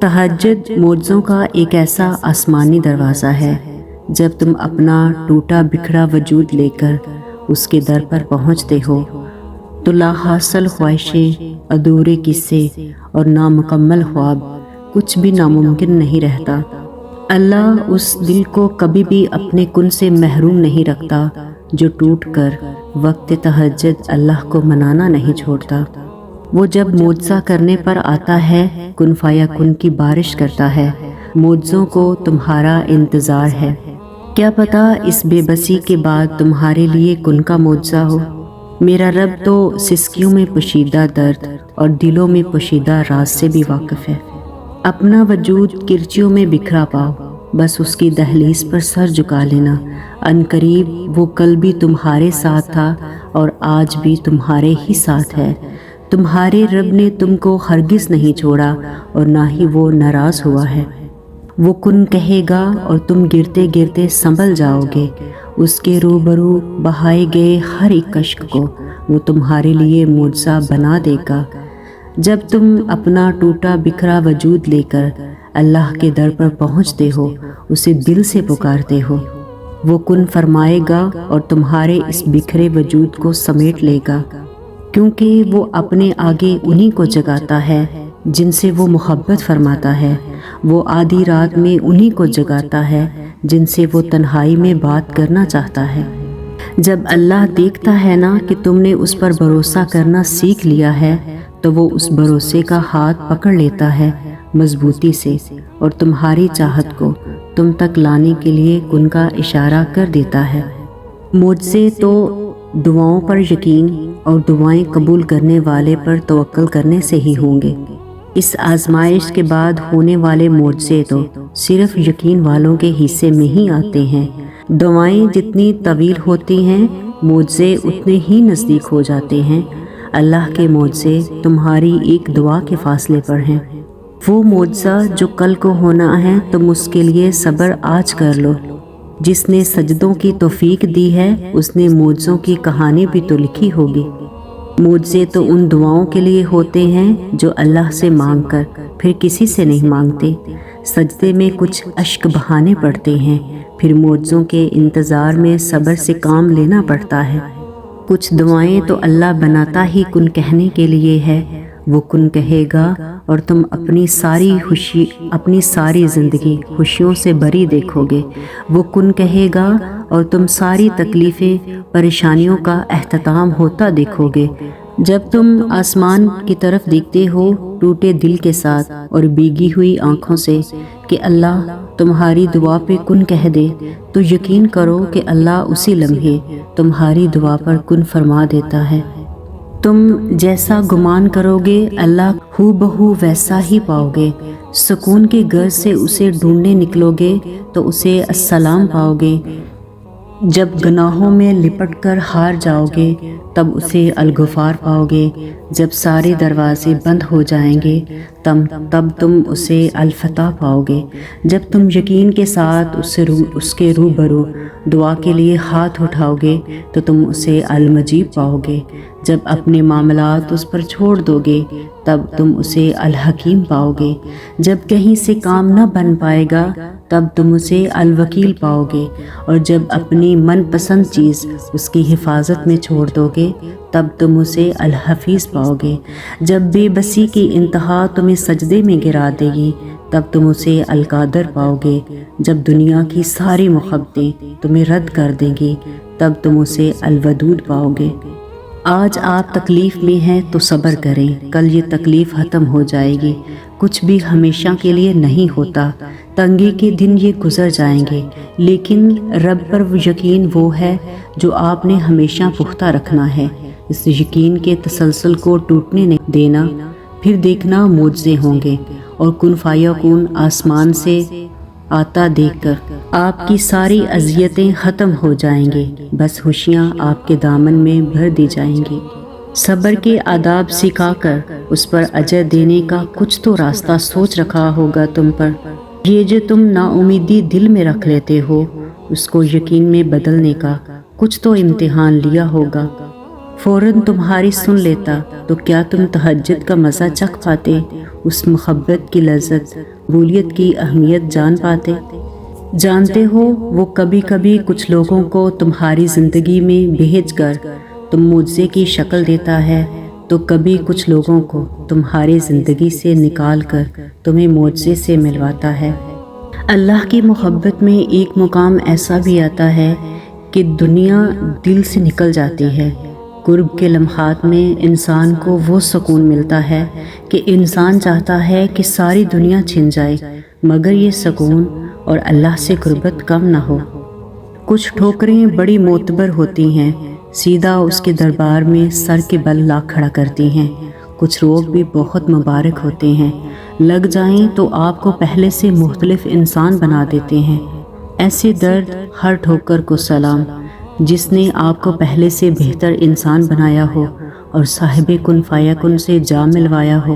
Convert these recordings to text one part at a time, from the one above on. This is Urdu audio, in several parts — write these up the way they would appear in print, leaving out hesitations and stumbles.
تہجد معجزوں کا ایک ایسا آسمانی دروازہ ہے۔ جب تم اپنا ٹوٹا بکھرا وجود لے کر اس کے در پر پہنچتے ہو تو لا حاصل خواہشیں، ادھورے قصے اور نامکمل خواب کچھ بھی ناممکن نہیں رہتا۔ اللہ اس دل کو کبھی بھی اپنے کن سے محروم نہیں رکھتا جو ٹوٹ کر وقت تہجد اللہ کو منانا نہیں چھوڑتا۔ وہ جب معجزہ کرنے پر آتا ہے کن فیکون کی بارش کرتا ہے۔ معجزوں کو تمہارا انتظار ہے۔ کیا پتہ اس بے بسی کے بعد تمہارے لیے کن کا معجزہ ہو۔ میرا رب تو سسکیوں میں پوشیدہ درد اور دلوں میں پوشیدہ راز سے بھی واقف ہے۔ اپنا وجود کرچیوں میں بکھرا پاؤ، بس اس کی دہلیز پر سر جھکا لینا۔ عنقریب وہ کل بھی تمہارے ساتھ تھا اور آج بھی تمہارے ہی ساتھ ہے۔ تمہارے رب نے تم کو ہرگز نہیں چھوڑا اور نہ ہی وہ ناراض ہوا ہے۔ وہ کن کہے گا اور تم گرتے گرتے سنبھل جاؤ گے۔ اس کے روبرو بہائے گئے ہر ایک اشک کو وہ تمہارے لیے معجزہ بنا دے گا۔ جب تم اپنا ٹوٹا بکھرا وجود لے کر اللہ کے در پر پہنچتے ہو، اسے دل سے پکارتے ہو، وہ کن فرمائے گا اور تمہارے اس بکھرے وجود کو سمیٹ لے گا، کیونکہ وہ اپنے آگے انہی کو جگاتا ہے جن سے وہ محبت فرماتا ہے۔ وہ آدھی رات میں انہی کو جگاتا ہے جن سے وہ تنہائی میں بات کرنا چاہتا ہے۔ جب اللہ دیکھتا ہے نا کہ تم نے اس پر بھروسہ کرنا سیکھ لیا ہے تو وہ اس بھروسے کا ہاتھ پکڑ لیتا ہے مضبوطی سے اور تمہاری چاہت کو تم تک لانے کے لیے کن کا اشارہ کر دیتا ہے۔ معجزے تو دعاؤں پر یقین اور دعائیں قبول کرنے والے پر توکل کرنے سے ہی ہوں گے۔ اس آزمائش کے بعد ہونے والے معجزے تو صرف یقین والوں کے حصے میں ہی آتے ہیں۔ دعائیں جتنی طویل ہوتی ہیں معجزے اتنے ہی نزدیک ہو جاتے ہیں۔ اللہ کے معجزے تمہاری ایک دعا کے فاصلے پر ہیں۔ وہ معجزہ جو کل کو ہونا ہے تم اس کے لیے صبر آج کر لو۔ جس نے سجدوں کی توفیق دی ہے اس نے معجزوں کی کہانی بھی تو لکھی ہوگی۔ معجزے تو ان دعاؤں کے لیے ہوتے ہیں جو اللہ سے مانگ کر پھر کسی سے نہیں مانگتے۔ سجدے میں کچھ اشک بہانے پڑتے ہیں، پھر معجزوں کے انتظار میں صبر سے کام لینا پڑتا ہے۔ کچھ دعائیں تو اللہ بناتا ہی کن کہنے کے لیے ہے۔ وہ کن کہے گا اور تم اپنی ساری زندگی خوشیوں سے بھری دیکھو گے۔ وہ کن کہے گا اور تم ساری تکلیفیں پریشانیوں کا اختتام ہوتا دیکھو گے۔ جب تم آسمان کی طرف دیکھتے ہو ٹوٹے دل کے ساتھ اور بھیگی ہوئی آنکھوں سے کہ اللہ تمہاری دعا پہ کن کہہ دے، تو یقین کرو کہ اللہ اسی لمحے تمہاری دعا پر کن فرما دیتا ہے۔ تم جیسا گمان کرو گے اللہ ہو بہو ویسا ہی پاؤ گے۔ سکون کے غرض سے اسے ڈھونڈنے نکلو گے تو اسے السلام پاؤ گے۔ جب گناہوں میں لپٹ کر ہار جاؤ گے تب اسے الغفار پاؤ گے۔ جب سارے دروازے بند ہو جائیں گے تب تم اسے الفتح پاؤ گے۔ جب تم یقین کے ساتھ اس کے روبرو دعا کے لیے ہاتھ اٹھاؤ گے تو تم اسے المجیب پاؤ گے۔ جب اپنے معاملات اس پر چھوڑ دو گے تب تم اسے الحکیم پاؤ گے۔ جب کہیں سے کام نہ بن پائے گا تب تم اسے الوکیل پاؤ گے، اور جب اپنی من پسند چیز اس کی حفاظت میں چھوڑ دو گے تب تم اسے الحفیظ پاؤ گے۔ جب بے بسی کی انتہا تمہیں سجدے میں گرا دے گی تب تم اسے القادر پاؤ گے۔ جب دنیا کی ساری محبتیں تمہیں رد کر دیں گی تب تم اسے الودود پاؤ گے۔ آج آپ تکلیف میں ہیں تو صبر کریں، کل یہ تکلیف ختم ہو جائے گی۔ کچھ بھی ہمیشہ کے لیے نہیں ہوتا، تنگی کے دن یہ گزر جائیں گے، لیکن رب پر یقین وہ ہے جو آپ نے ہمیشہ پختہ رکھنا ہے۔ اس یقین کے تسلسل کو ٹوٹنے نہیں دینا، پھر دیکھنا معجزے ہوں گے اور کن فیکون آسمان سے آتا دیکھ کر آپ کی ساری اذیتیں ختم ہو جائیں گے، بس خوشیاں آپ کے دامن میں بھر دی جائیں گی۔ صبر کے آداب سکھا کر اس پر اجر دینے کا کچھ تو راستہ سوچ رکھا ہوگا تم پر۔ یہ جو تم نا امیدی دل میں رکھ لیتے ہو اس کو یقین میں بدلنے کا کچھ تو امتحان لیا ہوگا۔ فوراً تمہاری سن لیتا تو کیا تم تہجد کا مزہ چکھ پاتے، اس محبت کی لذت، قبولیت کی اہمیت جان پاتے؟ جانتے ہو وہ کبھی کبھی کچھ لوگوں کو تمہاری زندگی میں بھیج کر تم معجزے کی شکل دیتا ہے، تو کبھی کچھ لوگوں کو تمہاری زندگی سے نکال کر تمہیں معجزے سے ملواتا ہے۔ اللہ کی محبت میں ایک مقام ایسا بھی آتا ہے کہ دنیا دل سے نکل جاتی ہے۔ قرب کے لمحات میں انسان کو وہ سکون ملتا ہے کہ انسان چاہتا ہے کہ ساری دنیا چھن جائے مگر یہ سکون اور اللہ سے قربت کم نہ ہو۔ کچھ ٹھوکریں بڑی معتبر ہوتی ہیں، سیدھا اس کے دربار میں سر کے بل لا کھڑا کرتی ہیں۔ کچھ روگ بھی بہت مبارک ہوتے ہیں، لگ جائیں تو آپ کو پہلے سے مختلف انسان بنا دیتے ہیں۔ ایسے درد ہر ٹھوکر کو سلام، جس نے آپ کو پہلے سے بہتر انسان بنایا ہو اور صاحب کن فیکن سے جا ملوایا ہو۔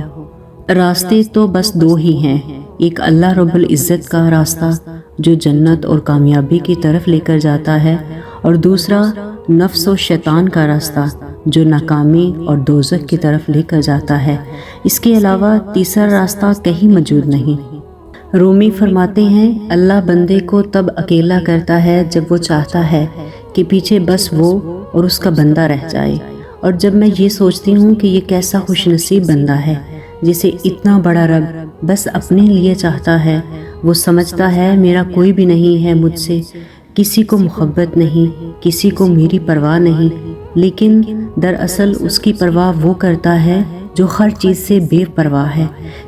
راستے تو بس دو ہی ہیں، ایک اللہ رب العزت کا راستہ جو جنت اور کامیابی کی طرف لے کر جاتا ہے، اور دوسرا نفس و شیطان کا راستہ جو ناکامی اور دوزخ کی طرف لے کر جاتا ہے۔ اس کے علاوہ تیسرا راستہ کہیں موجود نہیں۔ رومی فرماتے ہیں اللہ بندے کو تب اکیلا کرتا ہے جب وہ چاہتا ہے کہ پیچھے بس وہ اور اس کا بندہ رہ جائے، اور جب میں یہ سوچتی ہوں کہ یہ کیسا خوش نصیب بندہ ہے جسے اتنا بڑا رب بس اپنے لیے چاہتا ہے۔ وہ سمجھتا ہے میرا کوئی بھی نہیں ہے، مجھ سے کسی کو محبت نہیں، کسی کو میری پرواہ نہیں، لیکن دراصل اس کی پرواہ وہ کرتا ہے جو ہر چیز سے بے پرواہ ہے۔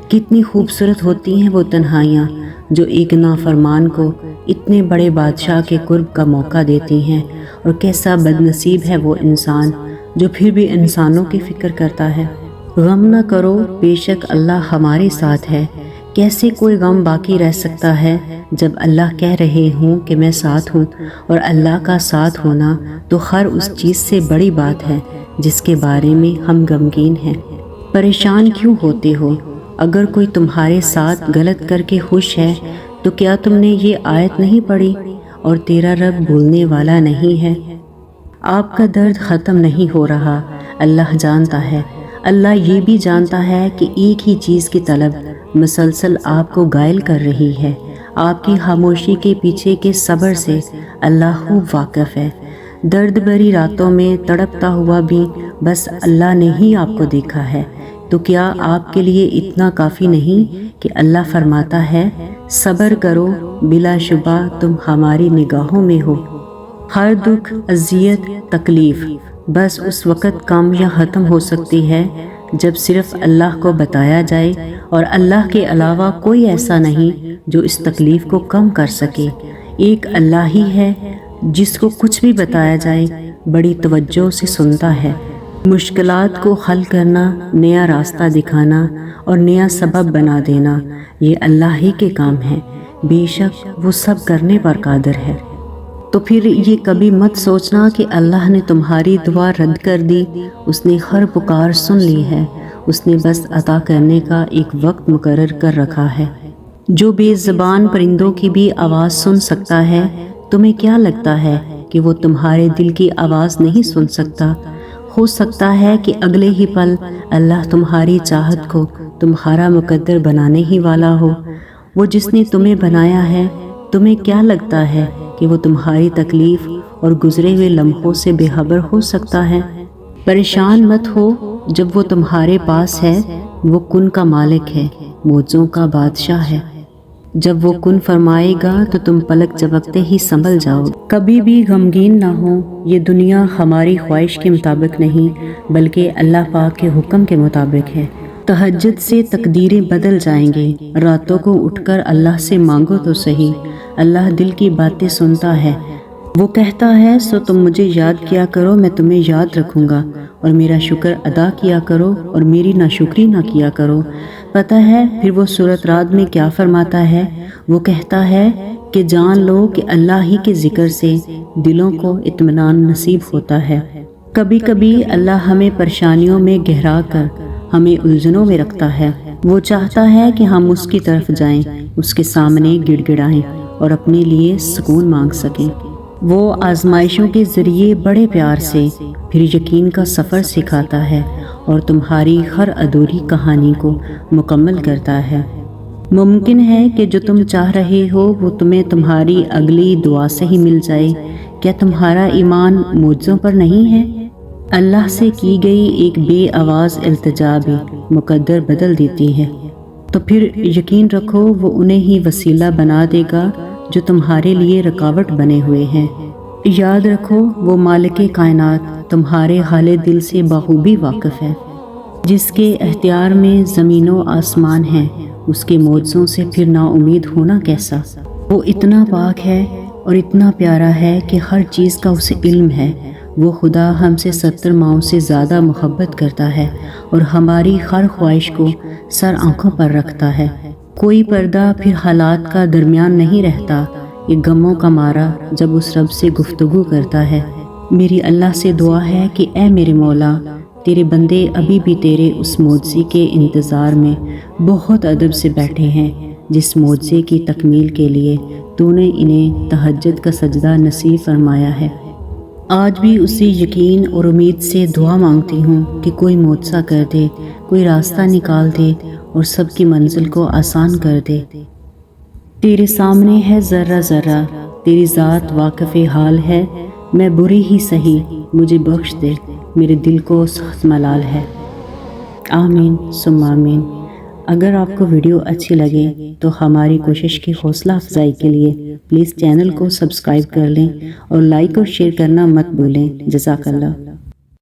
کتنی خوبصورت ہوتی ہیں وہ تنہائیاں جو ایک نافرمان کو اتنے بڑے بادشاہ کے قرب کا موقع دیتی ہیں، اور کیسا بد نصیب ہے وہ انسان جو پھر بھی انسانوں کی فکر کرتا ہے۔ غم نہ کرو، بے شک اللہ ہمارے ساتھ ہے۔ کیسے کوئی غم باقی رہ سکتا ہے جب اللہ کہہ رہے ہوں کہ میں ساتھ ہوں، اور اللہ کا ساتھ ہونا تو ہر اس چیز سے بڑی بات ہے جس کے بارے میں ہم غمگین ہیں۔ پریشان کیوں ہوتے ہو؟ اگر کوئی تمہارے ساتھ غلط کر کے خوش ہے تو کیا تم نے یہ آیت نہیں پڑھی، اور تیرا رب بھولنے والا نہیں ہے؟ آپ کا درد ختم نہیں ہو رہا، اللہ جانتا ہے۔ اللہ یہ بھی جانتا ہے کہ ایک ہی چیز کی طلب مسلسل آپ کو گائل کر رہی ہے۔ آپ کی خاموشی کے پیچھے کے صبر سے اللہ خوب واقف ہے۔ درد بھری راتوں میں تڑپتا ہوا بھی بس اللہ نے ہی آپ کو دیکھا ہے، تو کیا آپ کے لیے اتنا کافی نہیں کہ اللہ فرماتا ہے صبر کرو، بلا شبہ تم ہماری نگاہوں میں ہو۔ ہر دکھ، اذیت، تکلیف بس اس وقت کم یا ختم ہو سکتی ہے جب صرف اللہ کو بتایا جائے، اور اللہ کے علاوہ کوئی ایسا نہیں جو اس تکلیف کو کم کر سکے۔ ایک اللہ ہی ہے جس کو کچھ بھی بتایا جائے بڑی توجہ سے سنتا ہے۔ مشکلات کو حل کرنا، نیا راستہ دکھانا اور نیا سبب بنا دینا یہ اللہ ہی کے کام ہے، بے شک وہ سب کرنے پر قادر ہے۔ تو پھر یہ کبھی مت سوچنا کہ اللہ نے تمہاری دعا رد کر دی، اس نے ہر پکار سن لی ہے، اس نے بس عطا کرنے کا ایک وقت مقرر کر رکھا ہے۔ جو بے زبان پرندوں کی بھی آواز سن سکتا ہے، تمہیں کیا لگتا ہے کہ وہ تمہارے دل کی آواز نہیں سن سکتا؟ ہو سکتا ہے کہ اگلے ہی پل اللہ تمہاری چاہت کو تمہارا مقدر بنانے ہی والا ہو۔ وہ جس نے تمہیں بنایا ہے، تمہیں کیا لگتا ہے کہ وہ تمہاری تکلیف اور گزرے ہوئے لمحوں سے بے خبر ہو سکتا ہے؟ پریشان مت ہو، جب وہ تمہارے پاس ہے وہ کن کا مالک ہے، معجزوں کا بادشاہ ہے۔ جب وہ کن فرمائے گا تو تم پلک جھپکتے ہی سنبھل جاؤ۔ کبھی بھی غمگین نہ ہو، یہ دنیا ہماری خواہش کے مطابق نہیں بلکہ اللہ پاک کے حکم کے مطابق ہے۔ تہجد سے تقدیریں بدل جائیں گے، راتوں کو اٹھ کر اللہ سے مانگو تو صحیح، اللہ دل کی باتیں سنتا ہے۔ وہ کہتا ہے سو تم مجھے یاد کیا کرو، میں تمہیں یاد رکھوں گا، اور میرا شکر ادا کیا کرو اور میری ناشکری نہ کیا کرو۔ پتہ ہے پھر وہ سورۃ رعد میں کیا فرماتا ہے؟ وہ کہتا ہے کہ جان لو کہ اللہ ہی کے ذکر سے دلوں کو اطمینان نصیب ہوتا ہے۔ کبھی کبھی اللہ ہمیں پریشانیوں میں گہرا کر ہمیں الجھنوں میں رکھتا ہے۔ وہ چاہتا ہے کہ ہم اس کی طرف جائیں، اس کے سامنے گڑ گڑائیں اور اپنے لیے سکون مانگ سکیں۔ وہ آزمائشوں کے ذریعے بڑے پیار سے پھر یقین کا سفر سکھاتا ہے اور تمہاری ہر ادھوری کہانی کو مکمل کرتا ہے۔ ممکن ہے کہ جو تم چاہ رہے ہو وہ تمہیں تمہاری اگلی دعا سے ہی مل جائے۔ کیا تمہارا ایمان معجزوں پر نہیں ہے؟ اللہ سے کی گئی ایک بے آواز التجا بھی مقدر بدل دیتی ہے۔ تو پھر یقین رکھو وہ انہیں ہی وسیلہ بنا دے گا جو تمہارے لیے رکاوٹ بنے ہوئے ہیں۔ یاد رکھو وہ مالک کائنات تمہارے حال دل سے بخوبی واقف ہے۔ جس کے اختیار میں زمین و آسمان ہیں، اس کے معجزوں سے پھر نا امید ہونا کیسا؟ وہ اتنا پاک ہے اور اتنا پیارا ہے کہ ہر چیز کا اسے علم ہے۔ وہ خدا ہم سے 70 ماؤں سے زیادہ محبت کرتا ہے اور ہماری ہر خواہش کو سر آنکھوں پر رکھتا ہے۔ کوئی پردہ پھر حالات کا درمیان نہیں رہتا، یہ غموں کا مارا جب اس رب سے گفتگو کرتا ہے۔ میری اللہ سے دعا ہے کہ اے میرے مولا، تیرے بندے ابھی بھی تیرے اس معجزے کے انتظار میں بہت ادب سے بیٹھے ہیں جس معجزے کی تکمیل کے لیے تو نے انہیں تہجد کا سجدہ نصیب فرمایا ہے۔ آج بھی اسی یقین اور امید سے دعا مانگتی ہوں کہ کوئی معجزہ کر دے، کوئی راستہ نکال دے اور سب کی منزل کو آسان کر دے۔ تیرے سامنے ہے ذرہ ذرہ، تیری ذات واقف حال ہے، میں بری ہی سہی مجھے بخش دے، میرے دل کو سخت ملال ہے۔ آمین ثم آمین۔ اگر آپ کو ویڈیو اچھی لگے تو ہماری کوشش کی حوصلہ افزائی کے لیے پلیز چینل کو سبسکرائب کر لیں اور لائک اور شیئر کرنا مت بھولیں۔ جزاک اللہ۔